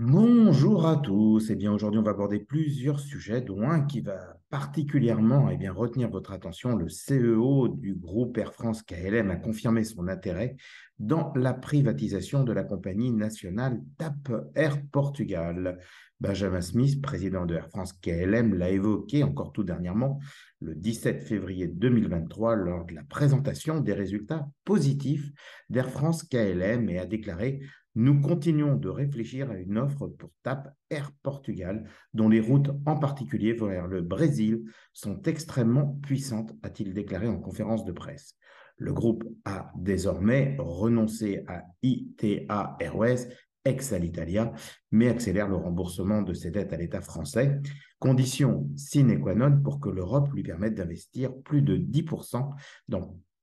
Bonjour à tous. Bien, aujourd'hui, on va aborder plusieurs sujets, dont un qui va particulièrement retenir votre attention. Le CEO du groupe Air France KLM a confirmé son intérêt dans la privatisation de la compagnie nationale TAP Air Portugal. Benjamin Smith, président de Air France KLM, l'a évoqué encore tout dernièrement, le 17 février 2023, lors de la présentation des résultats positifs d'Air France KLM, et a déclaré: nous continuons de réfléchir à une offre pour TAP Air Portugal, dont les routes, en particulier vers le Brésil, sont extrêmement puissantes, a-t-il déclaré en conférence de presse. Le groupe a désormais renoncé à ITA Airways, ex-Alitalia, mais accélère le remboursement de ses dettes à l'État français, condition sine qua non pour que l'Europe lui permette d'investir plus de 10%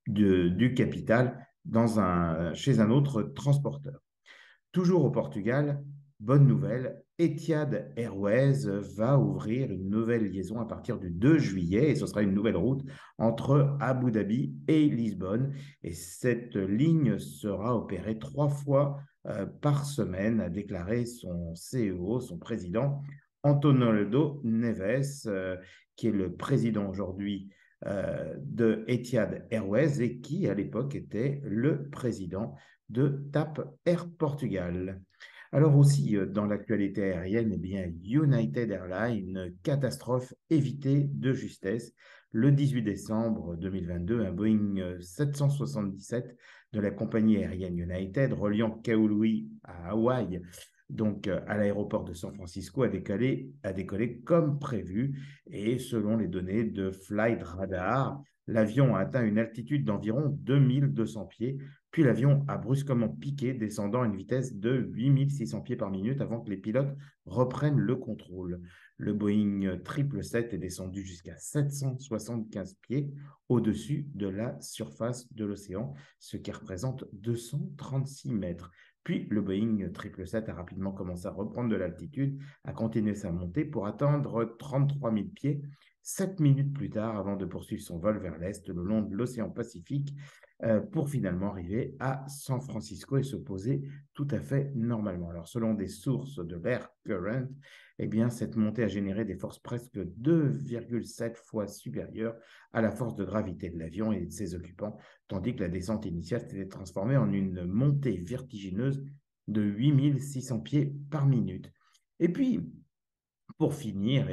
du capital chez un autre transporteur. Toujours au Portugal, bonne nouvelle, Etihad Airways va ouvrir une nouvelle liaison à partir du 2 juillet, et ce sera une nouvelle route entre Abu Dhabi et Lisbonne. Et cette ligne sera opérée 3 fois par semaine, a déclaré son CEO, son président, Antonio Neves, qui est le président aujourd'hui de Etihad Airways et qui, à l'époque, était le président de TAP Air Portugal. Alors aussi, dans l'actualité aérienne, United Airlines, catastrophe évitée de justesse. Le 18 décembre 2022, un Boeing 777 de la compagnie aérienne United, reliant Kauai à Hawaï, donc à l'aéroport de San Francisco, a décollé comme prévu. Et selon les données de Flight Radar, l'avion a atteint une altitude d'environ 2200 pieds, puis l'avion a brusquement piqué, descendant à une vitesse de 8600 pieds par minute avant que les pilotes reprennent le contrôle. Le Boeing 777 est descendu jusqu'à 775 pieds au-dessus de la surface de l'océan, ce qui représente 236 mètres. Puis le Boeing 777 a rapidement commencé à reprendre de l'altitude, a continué sa montée pour atteindre 33 000 pieds 7 minutes plus tard, avant de poursuivre son vol vers l'est le long de l'océan Pacifique, pour finalement arriver à San Francisco et se poser tout à fait normalement. Alors, selon des sources de l'Air Current, cette montée a généré des forces presque 2,7 fois supérieures à la force de gravité de l'avion et de ses occupants, tandis que la descente initiale s'était transformée en une montée vertigineuse de 8600 pieds par minute. Et puis, pour finir,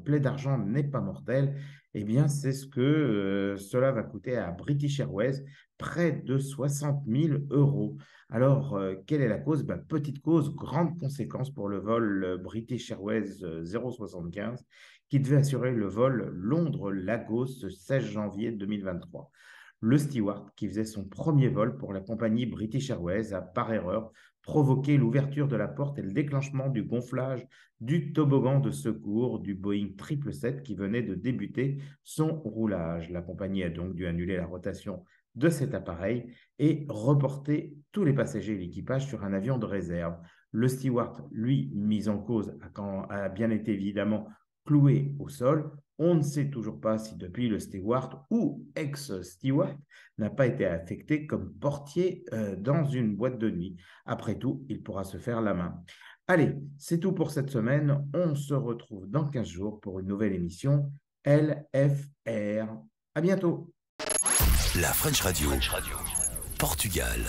plaie d'argent n'est pas mortel. C'est ce que cela va coûter à British Airways, près de 60 000 euros. Alors, quelle est la cause? Petite cause, grande conséquence pour le vol British Airways 075, qui devait assurer le vol Londres-Lagos ce 16 janvier 2023. Le steward, qui faisait son premier vol pour la compagnie British Airways, a par erreur provoqué l'ouverture de la porte et le déclenchement du gonflage du toboggan de secours du Boeing 777 qui venait de débuter son roulage. La compagnie a donc dû annuler la rotation de cet appareil et reporter tous les passagers et l'équipage sur un avion de réserve. Le steward, lui, mis en cause, a bien été évidemment cloué au sol. On ne sait toujours pas si depuis le steward ou ex-steward n'a pas été affecté comme portier dans une boîte de nuit. Après tout, il pourra se faire la main. Allez, c'est tout pour cette semaine. On se retrouve dans 15 jours pour une nouvelle émission LFR. À bientôt. La French Radio. Portugal.